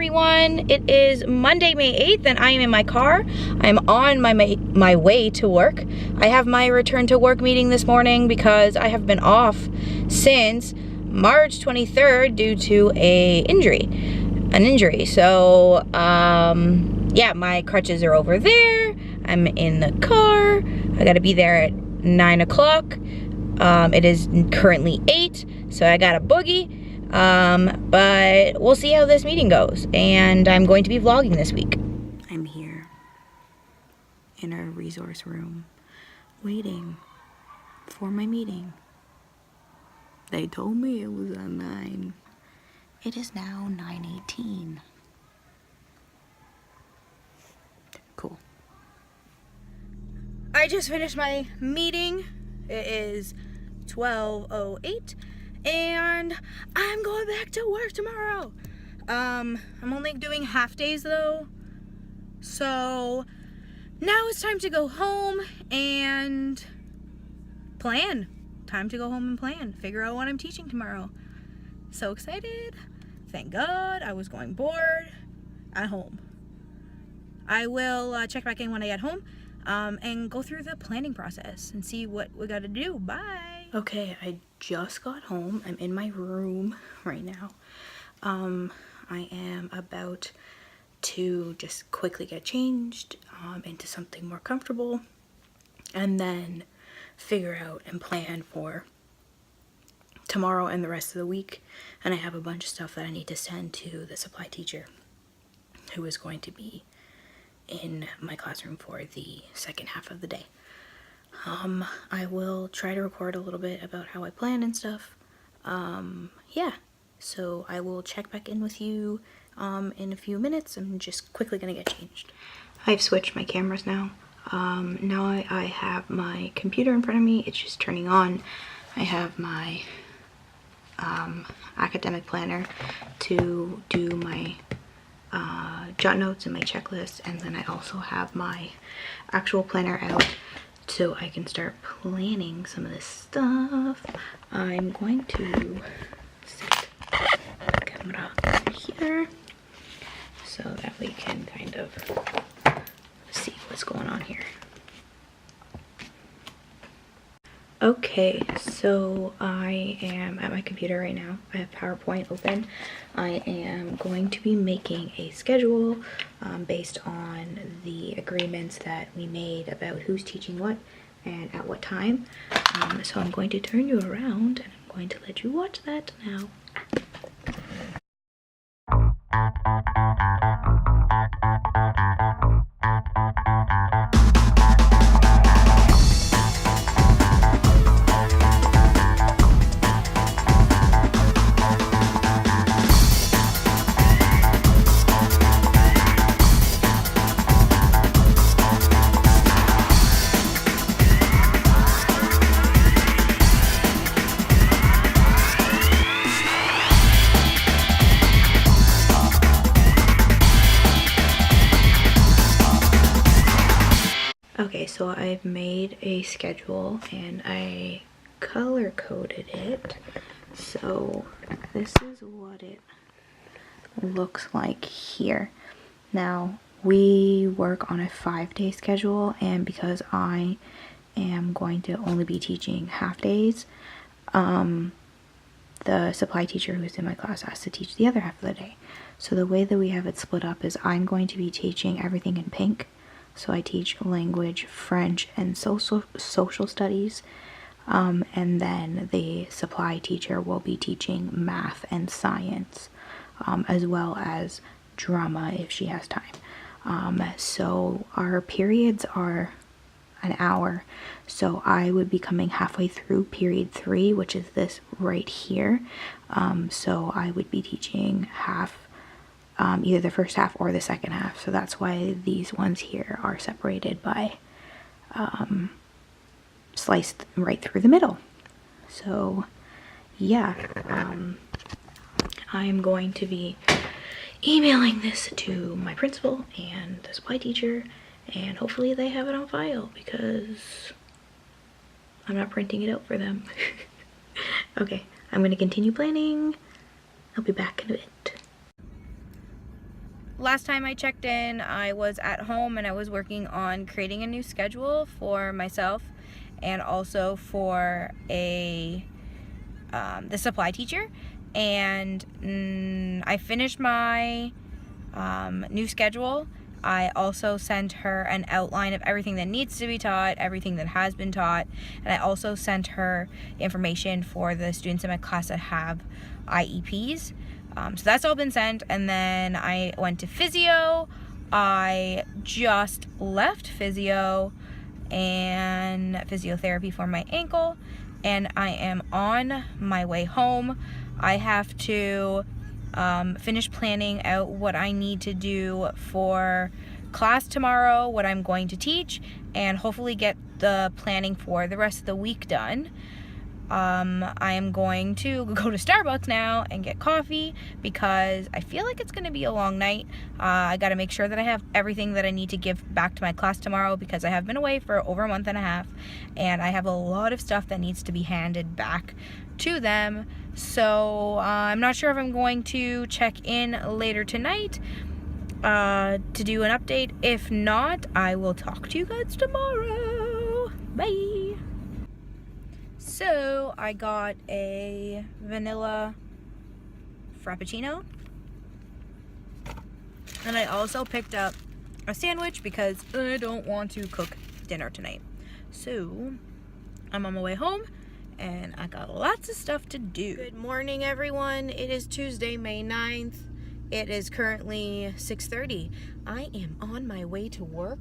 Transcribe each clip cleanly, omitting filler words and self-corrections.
everyone. It is Monday, May 8th, and I am in my car. I'm on my way to work. I have my return to work meeting this morning because I have been off since March 23rd due to an injury. So, yeah, my crutches are over there. I'm in the car. I gotta be there at 9 o'clock. It is currently 8, so I got a boogie. But we'll see how this meeting goes, and I'm going to be vlogging this week. I'm here in our resource room waiting for my meeting. They told me it was at 9. It is now 9:18. Cool. I just finished my meeting. It is 12:08. And I'm going back to work tomorrow. I'm only doing half days though. So now it's time to go home and plan. Time to go home and plan. Figure out what I'm teaching tomorrow. So excited. Thank God. I was going bored at home. I will check back in when I get home and go through the planning process and see what we gotta do. Bye. Okay, I just got home. I'm in my room right now. I am about to just quickly get changed into something more comfortable and then figure out and plan for tomorrow and the rest of the week. And I have a bunch of stuff that I need to send to the supply teacher who is going to be in my classroom for the second half of the day. I will try to record a little bit about how I plan and stuff. Yeah, so I will check back in with you in a few minutes. I'm just quickly gonna get changed. I've switched my cameras now. Now I have my computer in front of me. It's just turning on. I have my academic planner to do my jot notes and my checklist, and then I also have my actual planner out so I can start planning some of this stuff. I'm going to set the camera here so that we can kind of see what's going on here. Okay, so I am at my computer right now. I have PowerPoint open. I am going to be making a schedule based on the agreements that we made about who's teaching what and at what time. So I'm going to turn you around and I'm going to let you watch that now. Okay, so I've made a schedule and I color coded it. So this is what it looks like here. Now we work on a 5-day schedule, and because I am going to only be teaching half days, the supply teacher who's in my class has to teach the other half of the day. So the way that we have it split up is I'm going to be teaching everything in pink. So I teach language, French, and social studies. And then the supply teacher will be teaching math and science, as well as drama if she has time. So our periods are an hour. So I would be coming halfway through period 3, which is this right here. So I would be teaching half, either the first half or the second half. So that's why these ones here are separated by sliced right through the middle. So yeah, I'm going to be emailing this to my principal and the supply teacher, and hopefully they have it on file because I'm not printing it out for them. Okay, I'm going to continue planning. I'll be back in a bit. last time I checked in, I was at home and I was working on creating a new schedule for myself and also for the supply teacher. And I finished my new schedule. I also sent her an outline of everything that needs to be taught, everything that has been taught, and I also sent her information for the students in my class that have IEPs. So that's all been sent, and then I went to physio. I just left physio and physiotherapy for my ankle, and I am on my way home. I have to finish planning out what I need to do for class tomorrow, what I'm going to teach, and hopefully get the planning for the rest of the week done. I am going to go to Starbucks now and get coffee because I feel like it's going to be a long night. I got to make sure that I have everything that I need to give back to my class tomorrow because I have been away for over a month and a half and I have a lot of stuff that needs to be handed back to them. So I'm not sure if I'm going to check in later tonight to do an update. If not, I will talk to you guys tomorrow. Bye. So I got a vanilla frappuccino, and I also picked up a sandwich because I don't want to cook dinner tonight. So I'm on my way home and I got lots of stuff to do. Good morning, everyone. It is Tuesday, May 9th. It is currently 6:30. I am on my way to work.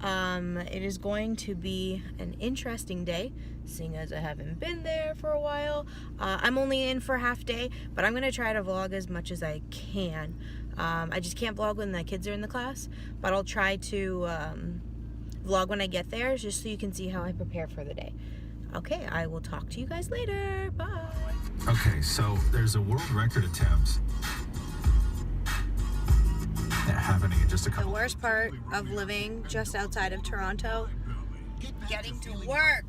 It is going to be an interesting day, seeing as I haven't been there for a while. I'm only in for half day, but I'm going to try to vlog as much as I can. I just can't vlog when the kids are in the class, but I'll try to vlog when I get there, just so you can see how I prepare for the day. Okay, I will talk to you guys later. Bye. Okay, so there's a world record attempt happening in just a couple. The worst part of living just outside of Toronto, getting to work.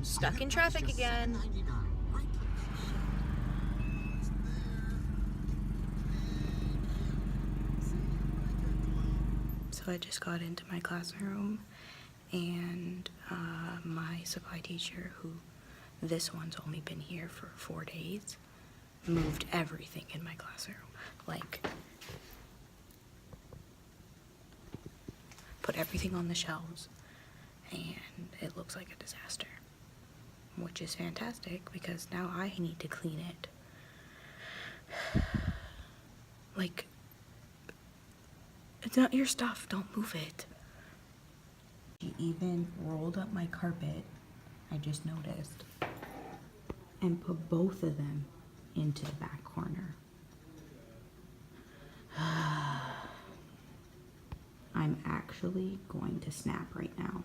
Stuck in traffic again. So I just got into my classroom and my supply teacher, who this one's only been here for 4 days, moved everything in my classroom. Like, put everything on the shelves, and it looks like a disaster, which is fantastic because now I need to clean it. Like, it's not your stuff, don't move it. She even rolled up my carpet, I just noticed, and put both of them into the back corner. I'm actually going to snap right now.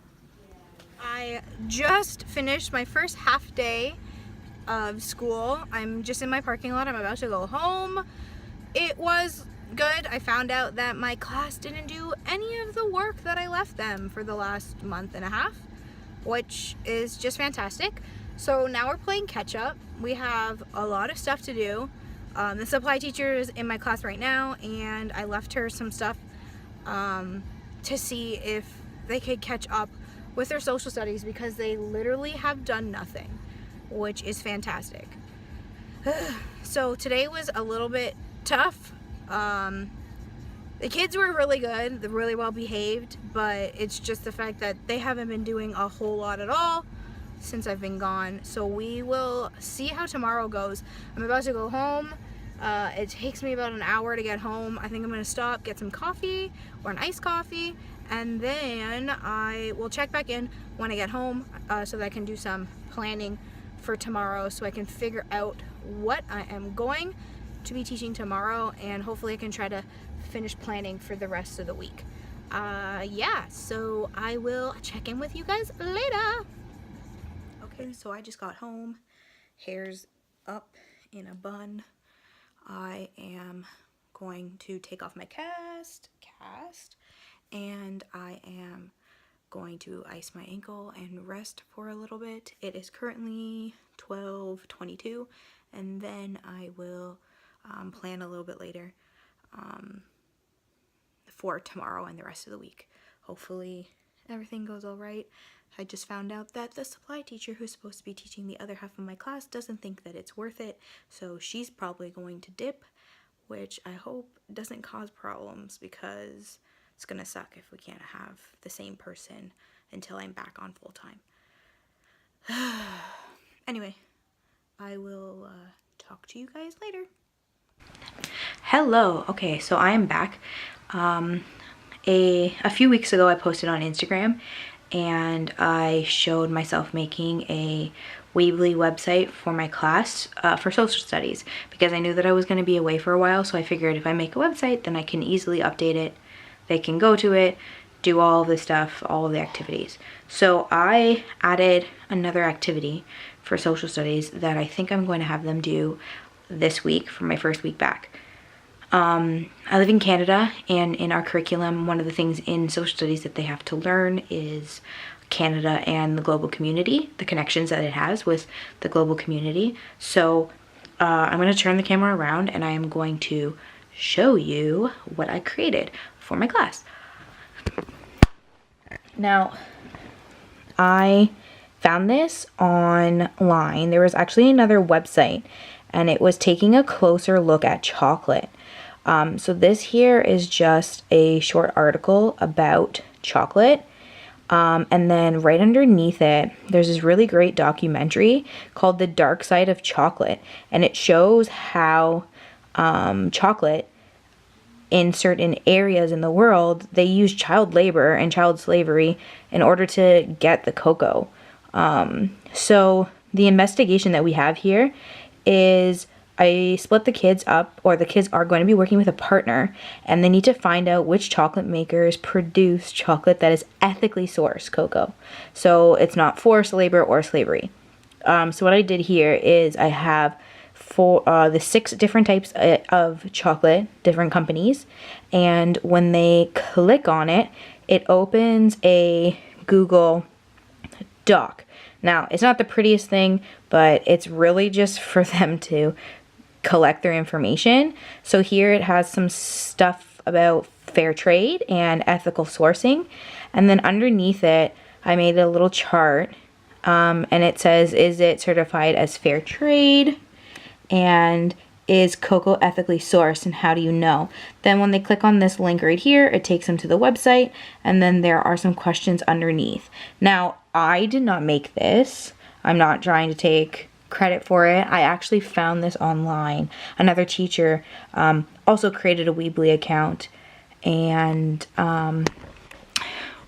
I just finished my first half day of school. I'm just in my parking lot. I'm about to go home. It was good. I found out that my class didn't do any of the work that I left them for the last month and a half, which is just fantastic. So now we're playing catch up. We have a lot of stuff to do. The supply teacher is in my class right now, and I left her some stuff to see if they could catch up with their social studies because they literally have done nothing, which is fantastic. So today was a little bit tough. The kids were really good, they're really well behaved, but it's just the fact that they haven't been doing a whole lot at all since I've been gone. So we will see how tomorrow goes. I'm about to go home. It takes me about an hour to get home. I think I'm gonna stop, get some coffee or an iced coffee, and then I will check back in when I get home so that I can do some planning for tomorrow, so I can figure out what I am going to be teaching tomorrow, and hopefully I can try to finish planning for the rest of the week. Yeah, so I will check in with you guys later. Okay, so I just got home. Hair's up in a bun. I am going to take off my cast, and I am going to ice my ankle and rest for a little bit. It is currently 12:22, and then I will plan a little bit later for tomorrow and the rest of the week. Hopefully everything goes all right. I just found out that the supply teacher who's supposed to be teaching the other half of my class doesn't think that it's worth it, so she's probably going to dip, which I hope doesn't cause problems because it's gonna suck if we can't have the same person until I'm back on full time. Anyway, I will talk to you guys later. Hello. Okay, so I am back. A few weeks ago I posted on Instagram and I showed myself making a Weebly website for my class for social studies because I knew that I was going to be away for a while, so I figured if I make a website then I can easily update it. They can go to it, do all of the stuff, all of the activities. So I added another activity for social studies that I think I'm going to have them do this week for my first week back. I live in Canada, and in our curriculum, one of the things in social studies that they have to learn is Canada and the global community, the connections that it has with the global community. So I'm going to turn the camera around and I am going to show you what I created for my class. Now, I found this online. There was actually another website and it was taking a closer look at chocolate. So this here is just a short article about chocolate. And then right underneath it, there's this really great documentary called The Dark Side of Chocolate. And it shows how chocolate in certain areas in the world, they use child labor and child slavery in order to get the cocoa. So the investigation that we have here is I split the kids up, or the kids are going to be working with a partner, and they need to find out which chocolate makers produce chocolate that is ethically sourced cocoa. So it's not forced labor or slavery. So what I did here is I have the 6 different types of chocolate, different companies, and when they click on it, it opens a Google Doc. Now, it's not the prettiest thing, but it's really just for them to collect their information. So here it has some stuff about fair trade and ethical sourcing. And then underneath it, I made a little chart and it says, is it certified as fair trade? And is cocoa ethically sourced, and how do you know? Then when they click on this link right here, it takes them to the website, and then there are some questions underneath. Now, I did not make this. I'm not trying to take credit for it. I actually found this online. Another teacher also created a Weebly account, and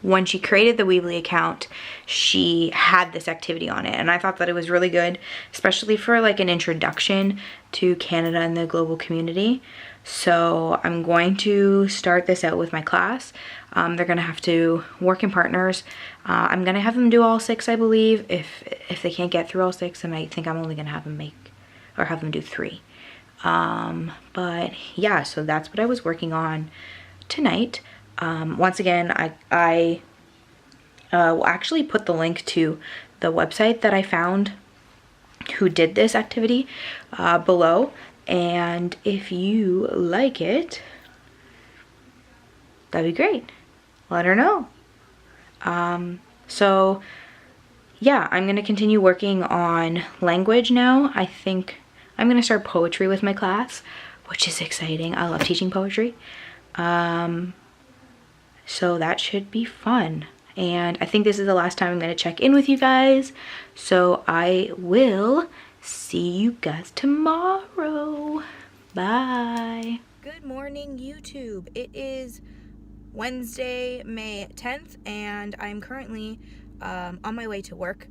when she created the Weebly account, she had this activity on it, and I thought that it was really good, especially for like an introduction to Canada and the global community. So I'm going to start this out with my class. They're gonna have to work in partners. I'm gonna have them do all 6, I believe. If they can't get through all 6, then I think I'm only gonna have them do 3. But yeah, so that's what I was working on tonight. Once again, I will actually put the link to the website that I found who did this activity below, and if you like it, that'd be great. Let her know. So yeah, I'm gonna continue working on language now. I think I'm gonna start poetry with my class, which is exciting. I love teaching poetry. So that should be fun. And I think this is the last time I'm going to check in with you guys. So I will see you guys tomorrow. Bye. Good morning, YouTube. It is Wednesday, May 10th, and I'm currently on my way to work.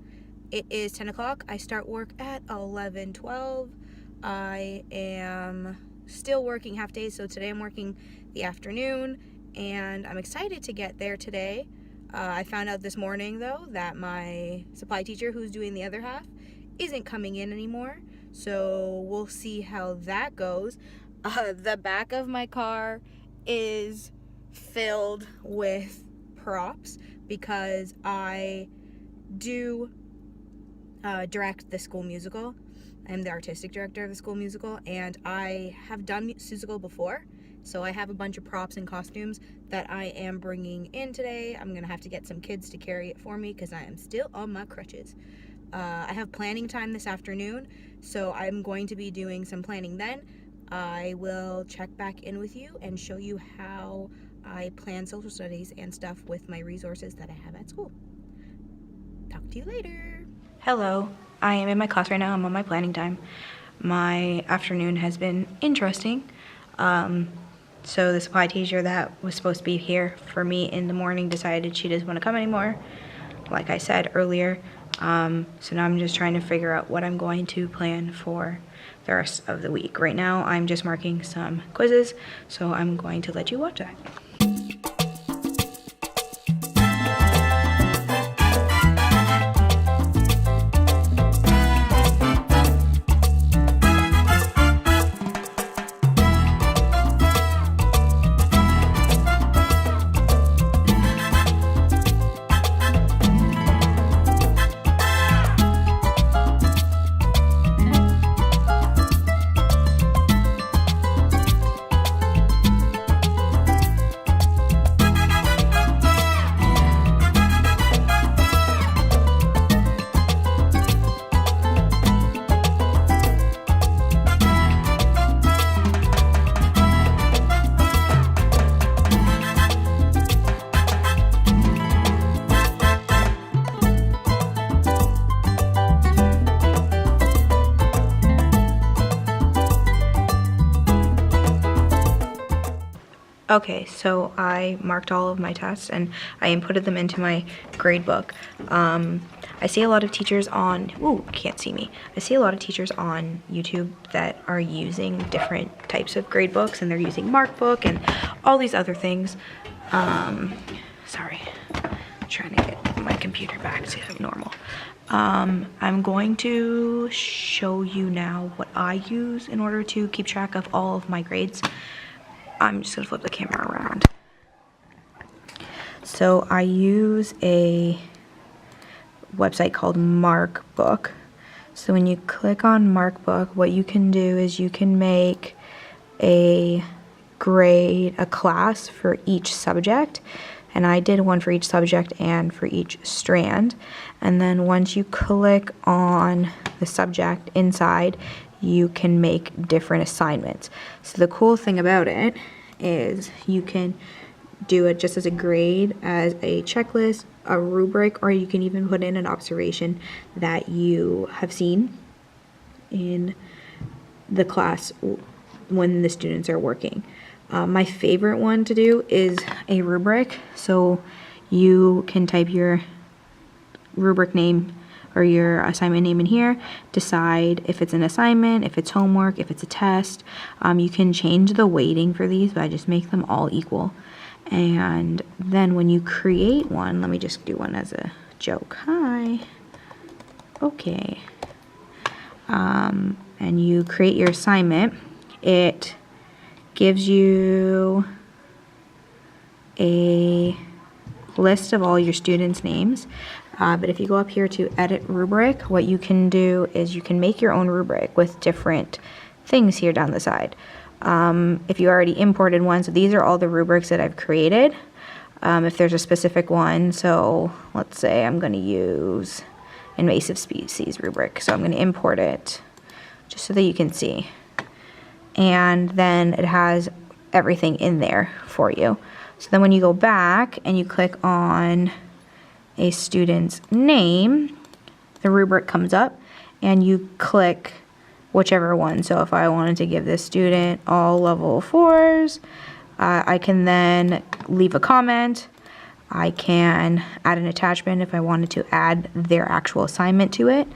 It is 10 o'clock. I start work at 11:12. I am still working half days, so today I'm working the afternoon, and I'm excited to get there today. I found out this morning, though, that my supply teacher, who's doing the other half, isn't coming in anymore, so we'll see how that goes. The back of my car is filled with props because I do direct the school musical. I'm the artistic director of the school musical, and I have done musical before, so I have a bunch of props and costumes that I am bringing in today. I'm gonna have to get some kids to carry it for me because I am still on my crutches. I have planning time this afternoon, so I'm going to be doing some planning then. I will check back in with you and show you how I plan social studies and stuff with my resources that I have at school. Talk to you later. Hello, I am in my class right now. I'm on my planning time. My afternoon has been interesting. So the supply teacher that was supposed to be here for me in the morning decided she doesn't want to come anymore, like I said earlier. So now I'm just trying to figure out what I'm going to plan for the rest of the week. Right now I'm just marking some quizzes, so I'm going to let you watch that. Okay, so I marked all of my tests and I inputted them into my grade book. I see a lot of teachers on, ooh, can't see me. I see a lot of teachers on YouTube that are using different types of grade books, and they're using Markbook and all these other things. Sorry, I'm trying to get my computer back to normal. I'm going to show you now what I use in order to keep track of all of my grades. I'm just gonna flip the camera around. So I use a website called Markbook. So when you click on Markbook, what you can do is you can make a grade, a class for each subject. And I did one for each subject and for each strand. And then once you click on the subject inside, you can make different assignments. So the cool thing about it is you can do it just as a grade, as a checklist, a rubric, or you can even put in an observation that you have seen in the class when the students are working. My favorite one to do is a rubric. So you can type your rubric name or your assignment name in here, decide if it's an assignment, if it's homework, if it's a test. You can change the weighting for these, but I just make them all equal. And then when you create one, let me just do one as a joke. Hi. Okay. And you create your assignment. It gives you a list of all your students' names. But if you go up here to edit rubric, what you can do is you can make your own rubric with different things here down the side. If you already imported one, so these are all the rubrics that I've created. If there's a specific one, so let's say I'm going to use invasive species rubric. So I'm going to import it just so that you can see. And then it has everything in there for you. So then when you go back and you click on a student's name, the rubric comes up and you click whichever one. So if I wanted to give this student all level 4s, I can then leave a comment. I can add an attachment if I wanted to add their actual assignment to it.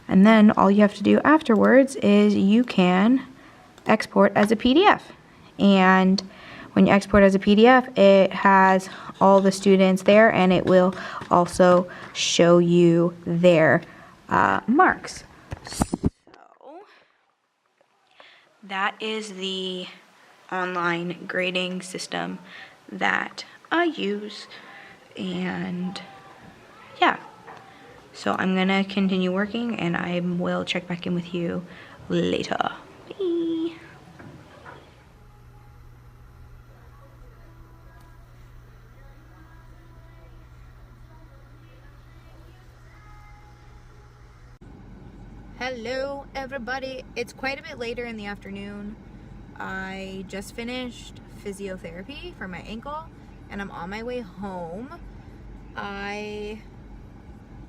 And then all you have to do afterwards is you can export as a PDF. And when you export as a PDF, it has all the students there, and it will also show you their marks. So that is the online grading system that I use, and yeah, So I'm gonna continue working and I will check back in with you later. Bye. Hello everybody, it's quite a bit later in the afternoon. I just finished physiotherapy for my ankle and I'm on my way home. I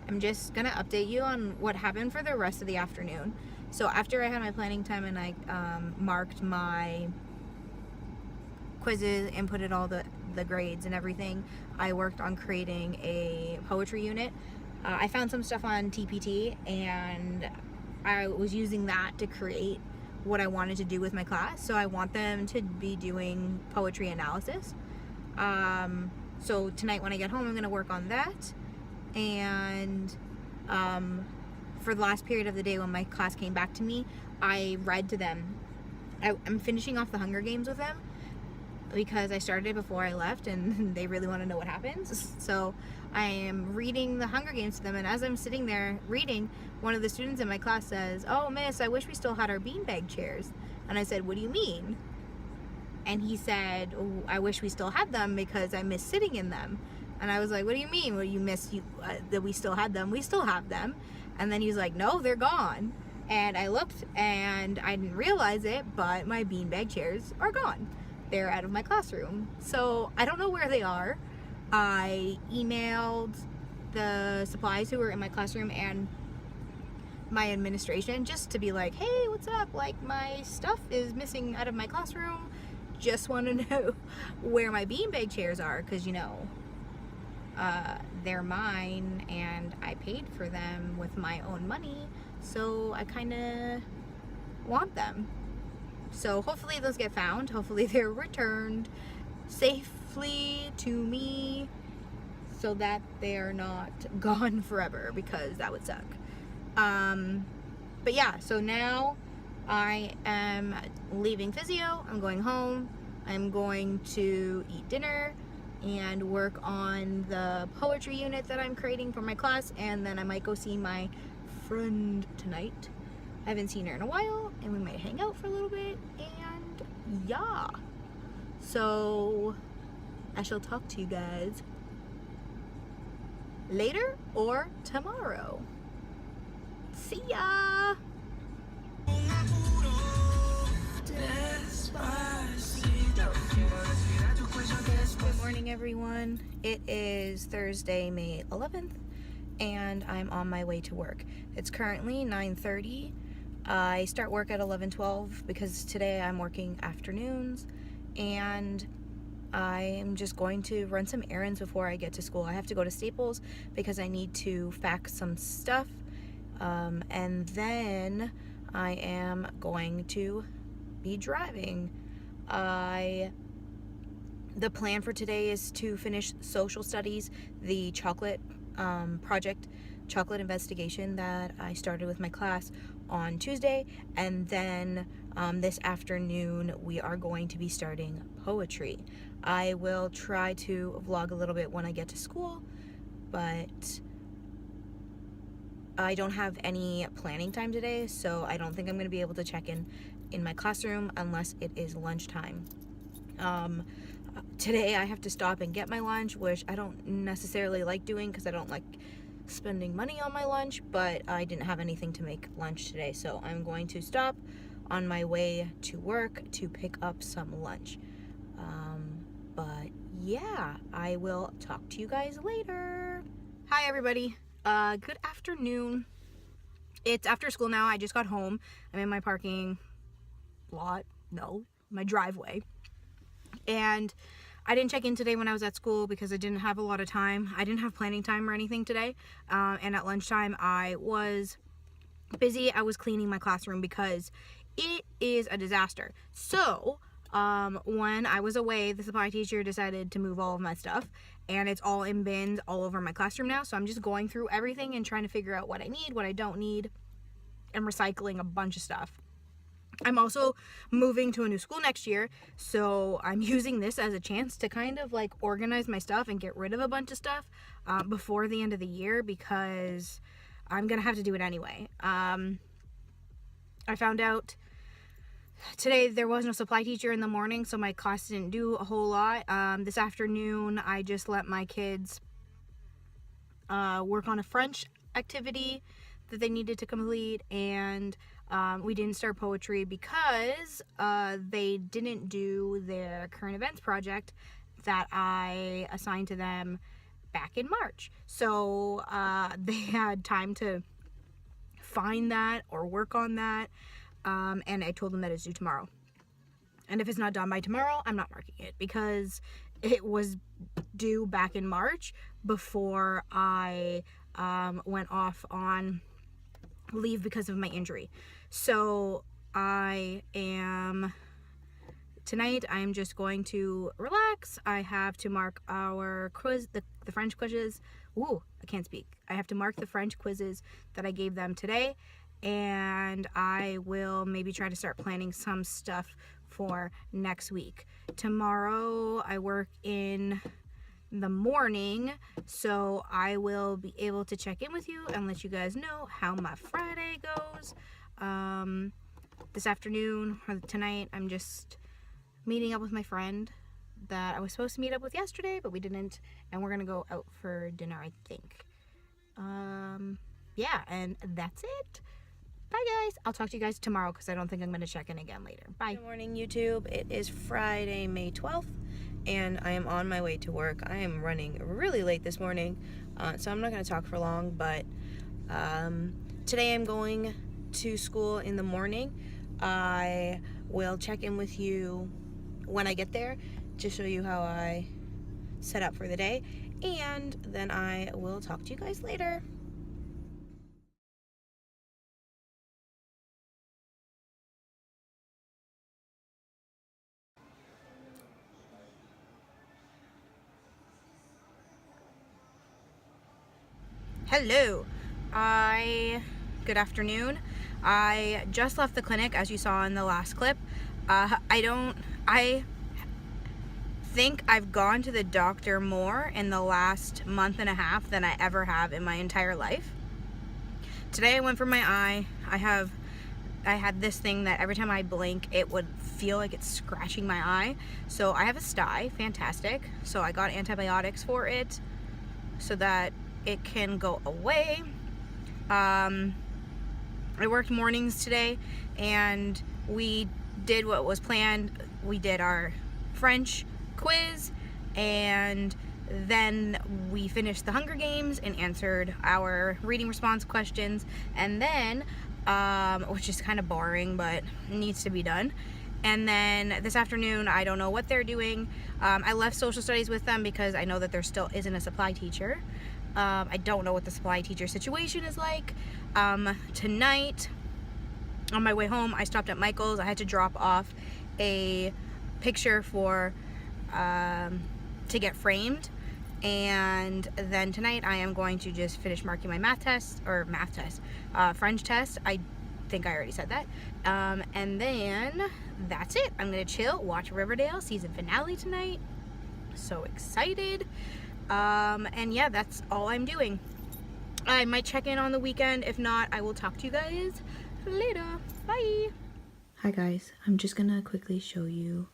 am just gonna update you on what happened for the rest of the afternoon. So after I had my planning time and I marked my quizzes, inputted all the grades and everything, I worked on creating a poetry unit. I found some stuff on TPT and I was using that to create what I wanted to do with my class. So I want them to be doing poetry analysis. So tonight when I get home, I'm gonna work on that. And for the last period of the day when my class came back to me, I read to them. I'm finishing off the Hunger Games with them because I started it before I left and they really want to know what happens. So I am reading the Hunger Games to them, and as I'm sitting there reading, one of the students in my class says, "Oh miss, I wish we still had our beanbag chairs." And I said, "What do you mean?" And he said, "Oh, I wish we still had them because I miss sitting in them." And I was like, "What do you mean? Well, you miss that we still had them? We still have them." And then he was like, "No, they're gone." And I looked and I didn't realize it, but my beanbag chairs are gone. They're out of my classroom. So I don't know where they are. I emailed the supplies who were in my classroom and my administration just to be like, "Hey, what's up? Like, my stuff is missing out of my classroom. Just want to know where my beanbag chairs are, because, you know, they're mine and I paid for them with my own money, so I kind of want them." So hopefully those get found. Hopefully they're returned safely to me so that they're not gone forever, because that would suck. But yeah, so now I am leaving physio. I'm going home. I'm going to eat dinner and work on the poetry unit that I'm creating for my class, and then I might go see my friend tonight. I haven't seen her in a while, and we might hang out for a little bit, and yeah. So I shall talk to you guys later or tomorrow. See ya! Good morning, everyone. It is Thursday, May 11th, and I'm on my way to work. It's currently 9:30. I start work at 11:12 because today I'm working afternoons, and I'm just going to run some errands before I get to school. I have to go to Staples because I need to fax some stuff, and then I am going to be driving. The plan for today is to finish social studies, the chocolate project, chocolate investigation that I started with my class on Tuesday, and then this afternoon we are going to be starting poetry. I will try to vlog a little bit when I get to school, but I don't have any planning time today, so I don't think I'm going to be able to check in my classroom unless it is lunchtime. Today I have to stop and get my lunch, which I don't necessarily like doing because I don't like spending money on my lunch, but I didn't have anything to make lunch today, so I'm going to stop on my way to work to pick up some lunch. But yeah, I will talk to you guys later. Hi everybody, good afternoon. It's after school now. I just got home. I'm in my parking lot, no, my driveway, and I didn't check in today when I was at school because I didn't have a lot of time. I didn't have planning time or anything today, and at lunchtime I was busy. I was cleaning my classroom because it is a disaster. So when I was away, the supply teacher decided to move all of my stuff, and it's all in bins all over my classroom now. So I'm just going through everything and trying to figure out what I need, what I don't need, and recycling a bunch of stuff. I'm also moving to a new school next year, so I'm using this as a chance to kind of like organize my stuff and get rid of a bunch of stuff before the end of the year, because I'm gonna have to do it anyway. I found out today there was no supply teacher in the morning, so my class didn't do a whole lot. This afternoon I just let my kids work on a French activity that they needed to complete, and we didn't start poetry because they didn't do their current events project that I assigned to them back in March. So they had time to find that or work on that, and I told them that it's due tomorrow. And if it's not done by tomorrow, I'm not marking it, because it was due back in March before I went off on leave because of my injury. So tonight I'm just going to relax. I have to mark our quiz, the French quizzes. Ooh, I can't speak. I have to mark the French quizzes that I gave them today, and I will maybe try to start planning some stuff for next week. Tomorrow I work in the morning, so I will be able to check in with you and let you guys know how my Friday goes. This afternoon or tonight I'm just meeting up with my friend that I was supposed to meet up with yesterday, but we didn't, and we're gonna go out for dinner, I think. Yeah, and that's it. Bye guys. I'll talk to you guys tomorrow because I don't think I'm going to check in again later. Bye. Good morning, YouTube. It is Friday, May 12th, and I am on my way to work. I am running really late this morning, so I'm not going to talk for long, but today I'm going to school in the morning. I will check in with you when I get there to show you how I set up for the day, and then I will talk to you guys later. Hello. Good afternoon. I just left the clinic, as you saw in the last clip. I think I've gone to the doctor more in the last month and a half than I ever have in my entire life. Today I went for my eye. I had this thing that every time I blink it would feel like it's scratching my eye. So I have a sty, fantastic. So I got antibiotics for it so that it can go away. I worked mornings today and we did what was planned. We did our French quiz, and then we finished the Hunger Games and answered our reading response questions, and then which is kind of boring but needs to be done. And then this afternoon I don't know what they're doing. I left social studies with them because I know that there still isn't a supply teacher. I don't know what the supply teacher situation is like. Tonight on my way home I stopped at Michael's. I had to drop off a picture for to get framed, and then tonight I am going to just finish marking my French test. I think I already said that. And then that's it. I'm gonna chill, watch Riverdale season finale tonight. So excited. And yeah, that's all I'm doing. I might check in on the weekend. If not, I will talk to you guys later. Bye. Hi guys, I'm just gonna quickly show you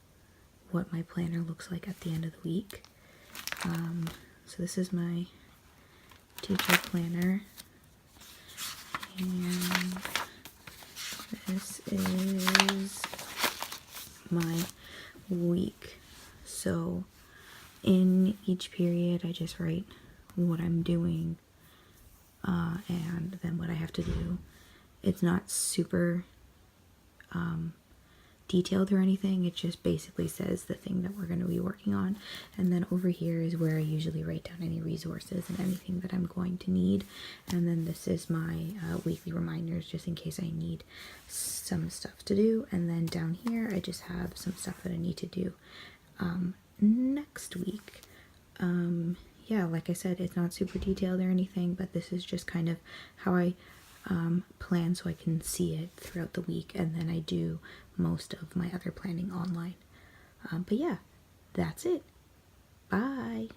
what my planner looks like at the end of the week. So this is my teacher planner, and this is my week. So in each period I just write what I'm doing and then what I have to do. It's not super detailed or anything. It just basically says the thing that we're going to be working on, and then over here is where I usually write down any resources and anything that I'm going to need. And then this is my weekly reminders, just in case I need some stuff to do. And then down here I just have some stuff that I need to do next week. Yeah, like I said, it's not super detailed or anything, but this is just kind of how I plan so I can see it throughout the week, and then I do most of my other planning online. But yeah, that's it. Bye.